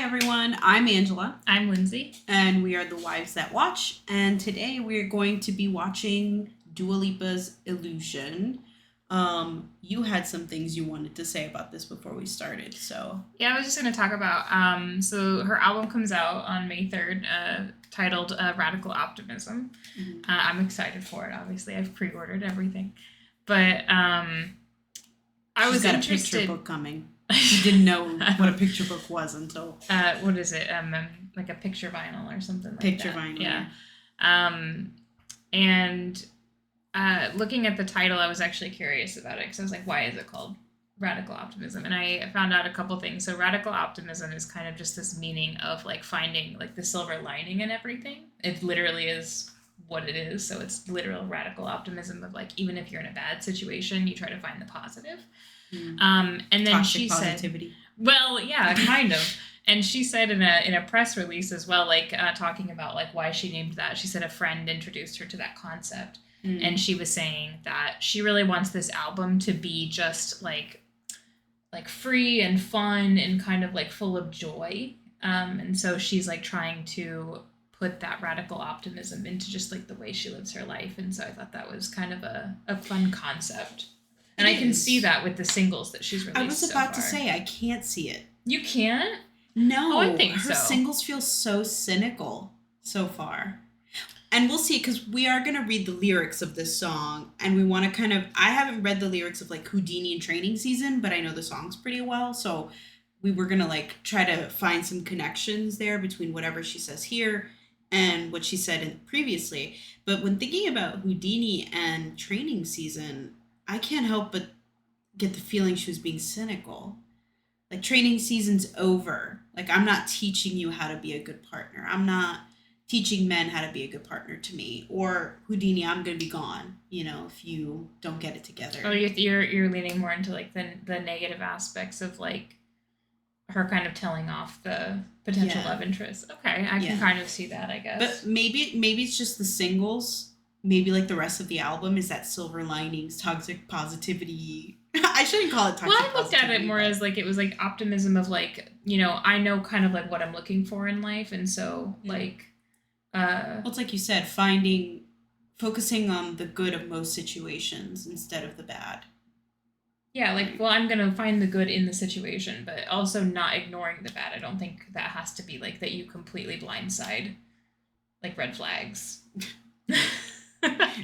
Hi everyone, I'm Angela. I'm Lindsey. And we are the Wives That Watch. And today we're going to be watching Dua Lipa's Illusion. You had some things you wanted to say about this before we started, so. Yeah, I was just going to talk about, so her album comes out on May 3rd, titled Radical Optimism. Mm-hmm. I'm excited for it, obviously. I've pre-ordered everything. But I was got interested. A picture book coming. She didn't know what a picture book was until. What is it? Like a picture vinyl or something like picture that. Vinyl. Yeah. And looking at the title, I was actually curious about it because I was like, why is it called Radical Optimism? And I found out a couple things. So radical optimism is kind of just this meaning of like finding like the silver lining in everything. It literally is what it is. So it's literal radical optimism of like, even if you're in a bad situation, you try to find the positive. And then Toxic she positivity. said, well, yeah, kind of. And she said in a press release as well, like talking about like why she named that. She said a friend introduced her to that concept. And she was saying that she really wants this album to be just like free and fun and kind of like full of joy. And so she's like trying to put that radical optimism into just like the way she lives her life. And so I thought that was kind of a fun concept. And I can see that with the singles that she's released. I was about to say, I can't see it. You can't? No. Oh, I think her singles feel so cynical so far. And we'll see, because we are going to read the lyrics of this song. And we want to kind of... I haven't read the lyrics of, like, Houdini and Training Season, but I know the songs pretty well. So we were going to, like, try to find some connections there between whatever she says here and what she said previously. But when thinking about Houdini and Training Season... I can't help but get the feeling she was being cynical. Like, training season's over. Like, I'm not teaching you how to be a good partner. I'm not teaching men how to be a good partner to me. Or, Houdini, I'm going to be gone, you know, if you don't get it together. Oh, you're leaning more into, like, the negative aspects of, like, her kind of telling off the potential love interest. Okay, I can kind of see that, I guess. But maybe it's just the singles. Maybe, like, the rest of the album is that silver linings, toxic positivity. I shouldn't call it toxic positivity. Well, I looked at it more as, like, it was, like, optimism of, like, you know, I know kind of, like, what I'm looking for in life. And so, like... Well, it's like you said, focusing on the good of most situations instead of the bad. Yeah, like, well, I'm going to find the good in the situation, but also not ignoring the bad. I don't think that has to be, like, that you completely blindside, like, red flags.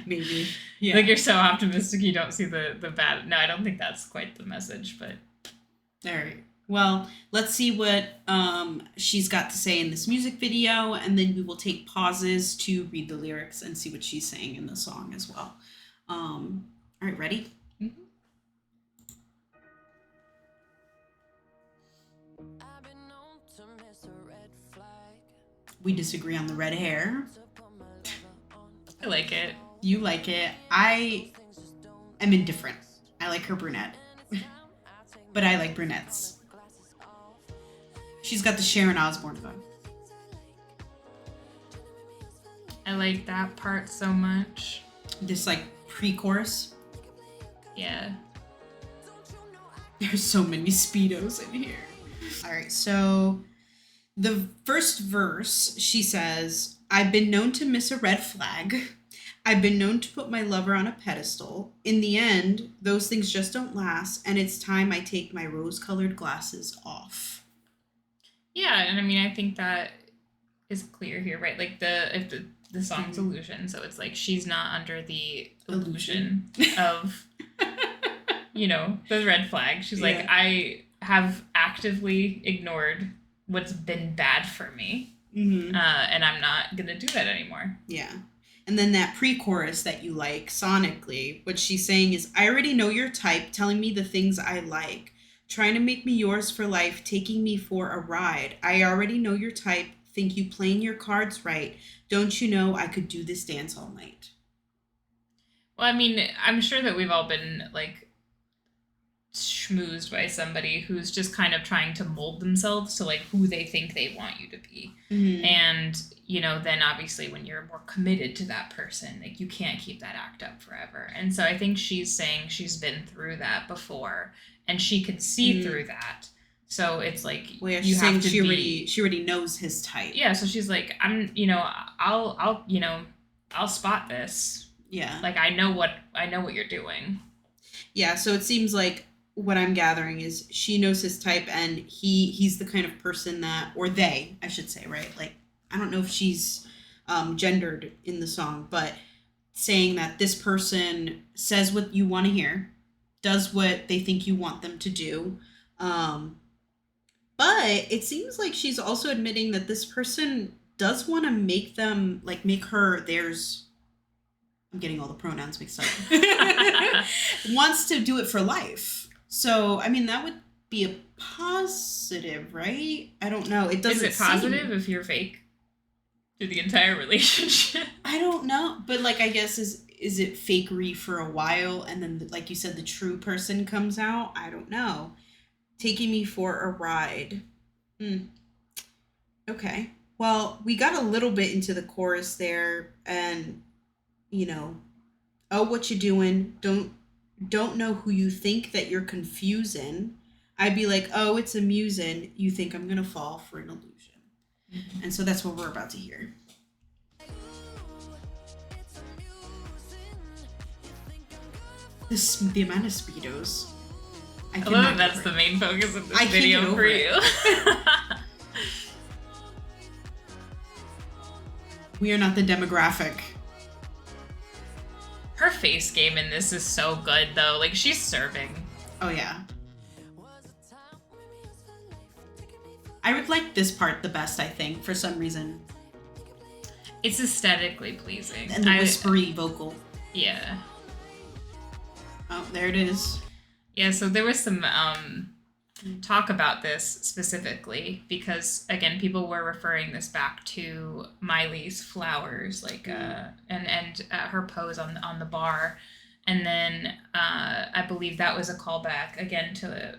Maybe. Yeah. Like, you're so optimistic you don't see the bad. No, I don't think that's quite the message, but... All right. Well, let's see what she's got to say in this music video, and then we will take pauses to read the lyrics and see what she's saying in the song as well. All right, ready? Mm-hmm. We disagree on the red hair. I like it. You like it. I am indifferent. I like her brunette. But I like brunettes. She's got the Sharon Osbourne vibe. I like that part so much. This, like, pre-chorus. Yeah. There's so many SPEEDOS in here. All right, so the first verse, she says, I've been known to miss a red flag. I've been known to put my lover on a pedestal. In the end, those things just don't last, and it's time I take my rose-colored glasses off. Yeah, and I mean, I think that is clear here, right? Like, the song's Illusion, so it's like she's not under the illusion of, you know, the red flag. She's like, I have actively ignored what's been bad for me, and I'm not going to do that anymore. Yeah. And then that pre-chorus that you like, sonically, what she's saying is, I already know your type, telling me the things I like. Trying to make me yours for life, taking me for a ride. I already know your type, think you playing your cards right. Don't you know I could do this dance all night? Well, I mean, I'm sure that we've all been, like, schmoozed by somebody who's just kind of trying to mold themselves to, like, who they think they want you to be. And, you know, then obviously when you're more committed to that person, like, you can't keep that act up forever. And so I think she's saying she's been through that before, and she can see through that. So it's like well, yeah, you she's have saying to she already knows his type. Yeah, so she's like, I'll spot this. Yeah. Like I know what you're doing. Yeah, so it seems like what I'm gathering is she knows his type, and he's the kind of person that, or they, I should say, right? Like, I don't know if she's gendered in the song, but saying that this person says what you want to hear, does what they think you want them to do. But it seems like she's also admitting that this person does want to make them, like, make her theirs. I'm getting all the pronouns mixed up. Wants to do it for life. So, I mean, that would be a positive, right? I don't know. It doesn't. Is it positive if you're fake through the entire relationship? I don't know, but like, I guess is it fakery for a while, and then, like you said, the true person comes out? I don't know. Taking me for a ride. Okay. Well, we got a little bit into the chorus there, and oh, what you doing? Don't know who you think that you're confusing. I'd be like, oh, it's amusing. You think I'm gonna fall for an illusion. Mm-hmm. And so that's what we're about to hear. The amount of SPEEDOS. I love that that's the main focus of this video for you. We are not the demographic. Her face game in this is so good, though. Like, she's serving. Oh, yeah. I would like this part the best, I think, for some reason. It's aesthetically pleasing. And the whispery vocal. Yeah. Oh, there it is. Yeah, so there was some talk about this specifically because, again, people were referring this back to Miley's Flowers, like, and her pose on the bar. And then I believe that was a callback, again, to,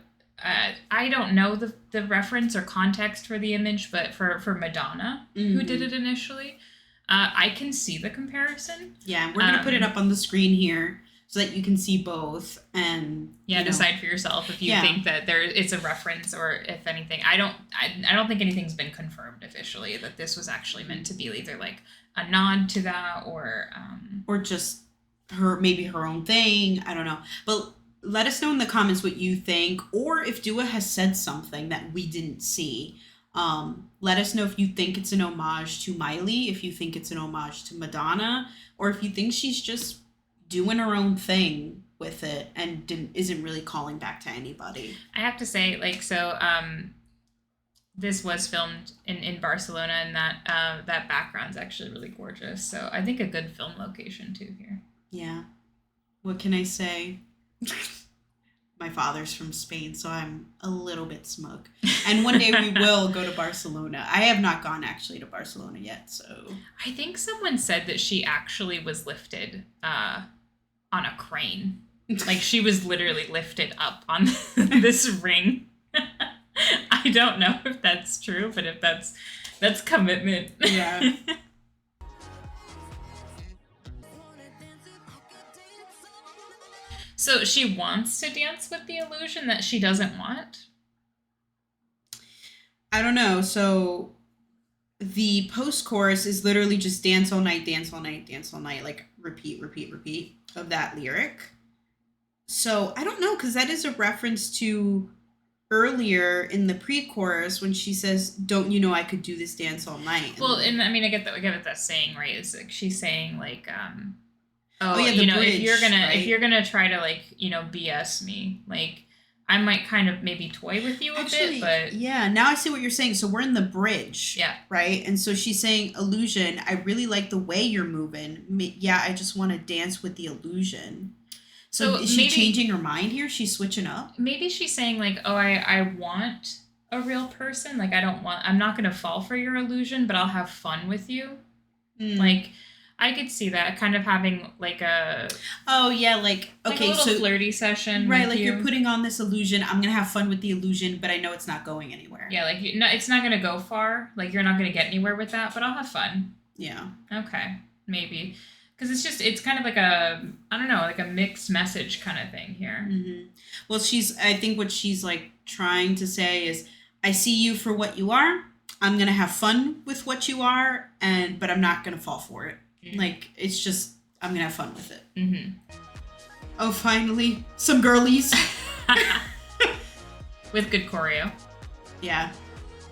I don't know the reference or context for the image, but for Madonna, who did it initially. I can see the comparison. Yeah, we're going to put it up on the screen here, so that you can see both and decide for yourself if you think that it's a reference or if anything. I don't think anything's been confirmed officially that this was actually meant to be either like a nod to that or just maybe her own thing. I don't know. But let us know in the comments what you think, or if Dua has said something that we didn't see. Let us know if you think it's an homage to Miley, if you think it's an homage to Madonna, or if you think she's just doing her own thing with it and isn't really calling back to anybody. I have to say, like, so this was filmed in Barcelona, and that background's actually really gorgeous. So I think a good film location too here. Yeah. What can I say? My father's from Spain, so I'm a little bit smug. And one day we will go to Barcelona. I have not gone actually to Barcelona yet, so. I think someone said that she actually was lifted on a crane. Like, she was literally lifted up on this ring. I don't know if that's true, but if that's commitment. Yeah. So she wants to dance with the illusion that she doesn't want? I don't know. So the post-chorus is literally just dance all night, dance all night, dance all night, like repeat, repeat, repeat of that lyric. So I don't know, because that is a reference to earlier in the pre-chorus when she says, don't you know I could do this dance all night? Well, and I mean, I get what that's saying, right? It's like she's saying like, yeah, bridge, if you're gonna try to like, BS me, like I might kind of maybe toy with you a bit, but yeah, now I see what you're saying. So we're in the bridge, yeah, right? And so she's saying, illusion, I really like the way you're moving. Yeah, I just want to dance with the illusion. So is she changing her mind here? She's switching up. Maybe she's saying like, oh, I want a real person. Like I'm not gonna fall for your illusion, but I'll have fun with you. Like. I could see that kind of having like a like okay, a little flirty session, right? Like you're putting on this illusion. I'm gonna have fun with the illusion, but I know it's not going anywhere. Yeah, like it's not gonna go far. Like you're not gonna get anywhere with that, but I'll have fun. Yeah. Okay, maybe. Because it's kind of like a, I don't know, like a mixed message kind of thing here. Mm-hmm. Well, I think what she's like trying to say is, I see you for what you are. I'm gonna have fun with what you are, but I'm not gonna fall for it. Mm-hmm. Like, it's just, I'm gonna have fun with it. Mm-hmm. Oh, finally, some girlies. With good choreo. Yeah.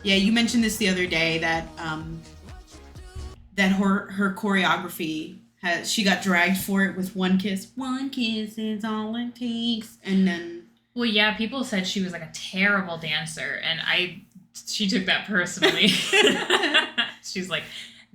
Yeah, you mentioned this the other day that that her choreography she got dragged for it with one kiss. One kiss is all it takes. And then well, yeah, people said she was like a terrible dancer, and she took that personally. She's like,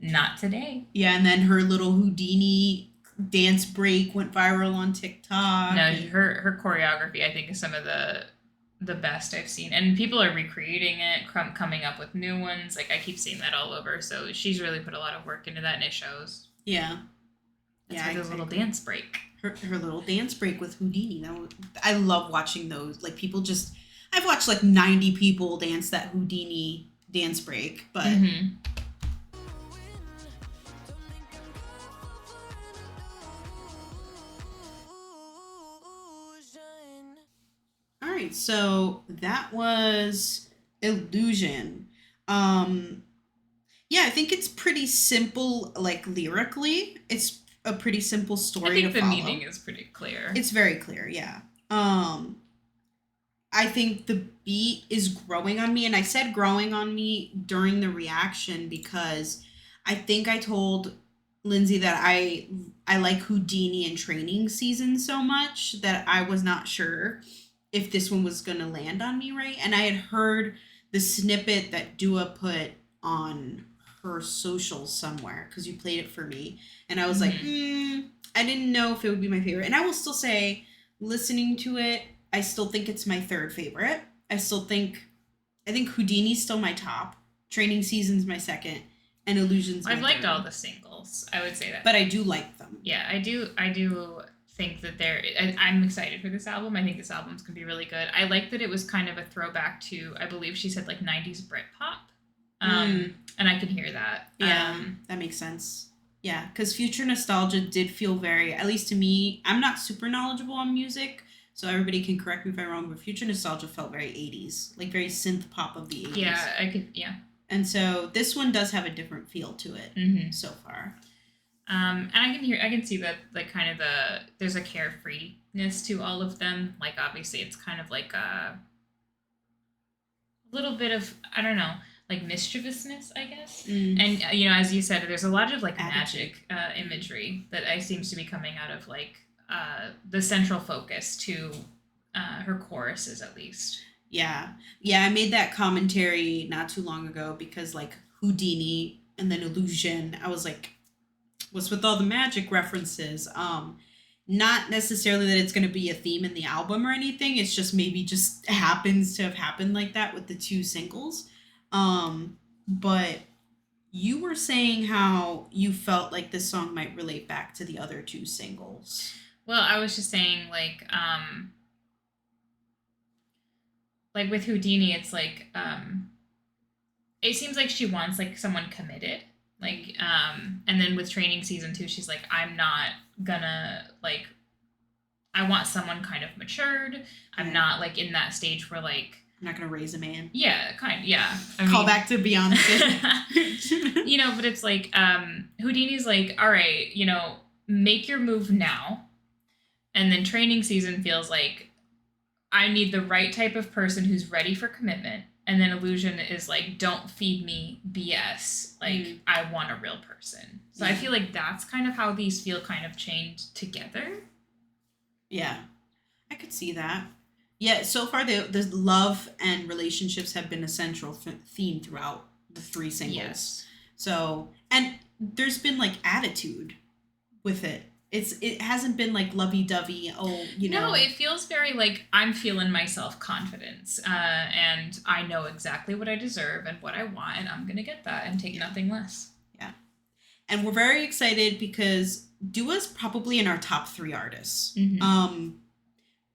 not today. Yeah, and then her little Houdini dance break went viral on TikTok. No, her choreography, I think, is some of the best I've seen, and people are recreating it, coming up with new ones. Like, I keep seeing that all over, so she's really put a lot of work into that, and it shows. Yeah. That's her little dance break. Her little dance break with Houdini. I love watching those. Like, people just... I've watched, like, 90 people dance that Houdini dance break, but... Mm-hmm. All right, so that was Illusion. Yeah, I think it's pretty simple, like, lyrically. It's a pretty simple story to follow. I think the meaning is pretty clear. It's very clear, yeah. I think the beat is growing on me, and I said growing on me during the reaction because I think I told Lindsey that I like Houdini and Training Season so much that I was not sure if this one was going to land on me right. And I had heard the snippet that Dua put on her socials somewhere because you played it for me. And I was like, I didn't know if it would be my favorite. And I will still say, listening to it, I still think it's my third favorite. I think Houdini's still my top. Training Season's my second. And Illusion's my I've liked third. all the singles. I would say that. But I do like them. Yeah, I do think that I'm excited for this album. I think this album's going to be really good. I like that it was kind of a throwback to, I believe she said, like, 90s Britpop. And I can hear that. Yeah, that makes sense. Yeah, because Future Nostalgia did feel very, at least to me, I'm not super knowledgeable on music, so everybody can correct me if I'm wrong, but Future Nostalgia felt very 80s, like very synth pop of the 80s. Yeah. And so this one does have a different feel to it so far. And I can see that, like, kind of there's a carefreeness to all of them. Like, obviously it's kind of like a little bit of, I don't know, like mischievousness, I guess. And, as you said, there's a lot of, like, magic imagery that seems to be coming out of, like, the central focus to her choruses, at least. Yeah, I made that commentary not too long ago because, like, Houdini and then Illusion, I was like, what's with all the magic references? Not necessarily that it's going to be a theme in the album or anything. It's just maybe just happens to have happened like that with the two singles. But you were saying how you felt like this song might relate back to the other two singles. Well, I was just saying, like with Houdini, it's like, it seems like she wants, like, someone committed. Like, and then with Training Season 2, she's like, I'm not gonna, like, I want someone kind of matured. I'm not, like, in that stage where, like, I'm not gonna raise a man. Yeah, yeah. Call back to Beyonce. But it's like, Houdini's like, all right, make your move now. And then Training Season feels like, I need the right type of person who's ready for commitment. And then Illusion is like, don't feed me BS. Like, I want a real person. So I feel like that's kind of how these feel kind of chained together. Yeah, I could see that. Yeah, so far the love and relationships have been a central theme throughout the three singles. Yes. So, and there's been, like, attitude with it. It hasn't been, like, lovey-dovey, No, it feels very, like, I'm feeling myself confidence, and I know exactly what I deserve and what I want, and I'm going to get that and take nothing less. Yeah. And we're very excited because Dua's probably in our top 3 artists.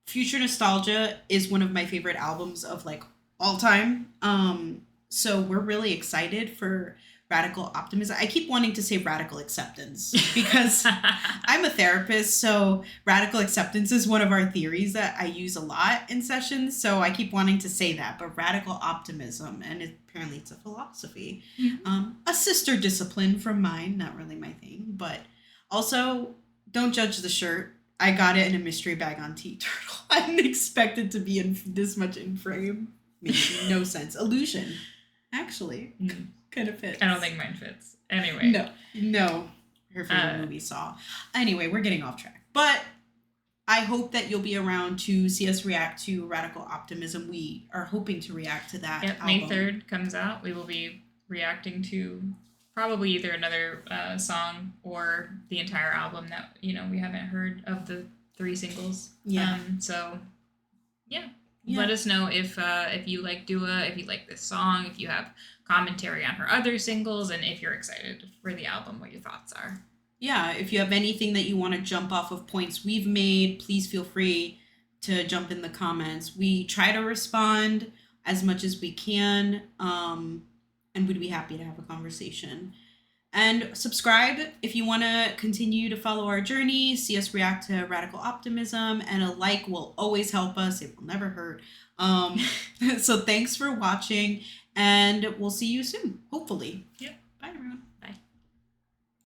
Future Nostalgia is one of my favorite albums of, like, all time. So we're really excited for radical optimism. I keep wanting to say radical acceptance because I'm a therapist, so radical acceptance is one of our theories that I use a lot in sessions. So I keep wanting to say that, but radical optimism, and apparently it's a philosophy, a sister discipline from mine, not really my thing, but also don't judge the shirt. I got it in a mystery bag on Tea Turtle. I didn't expect it to be in this much in frame. Makes no sense. Illusion, actually. Kind of fits. I don't think mine fits. Anyway. No. Her favorite movie, Saw. Anyway, we're getting off track. But I hope that you'll be around to see us react to Radical Optimism. We are hoping to react to that album. May 3rd comes out. We will be reacting to probably either another song or the entire album that, we haven't heard of the 3 singles. Yeah. Let us know if you like Dua, if you like this song, if you have commentary on her other singles, and if you're excited for the album, what your thoughts are. Yeah, if you have anything that you want to jump off of points we've made, please feel free to jump in the comments. We try to respond as much as we can, and we'd be happy to have a conversation. And subscribe if you want to continue to follow our journey, see us react to Radical Optimism, and a like will always help us. It will never hurt. So thanks for watching, and we'll see you soon, hopefully. Yep. Bye, everyone.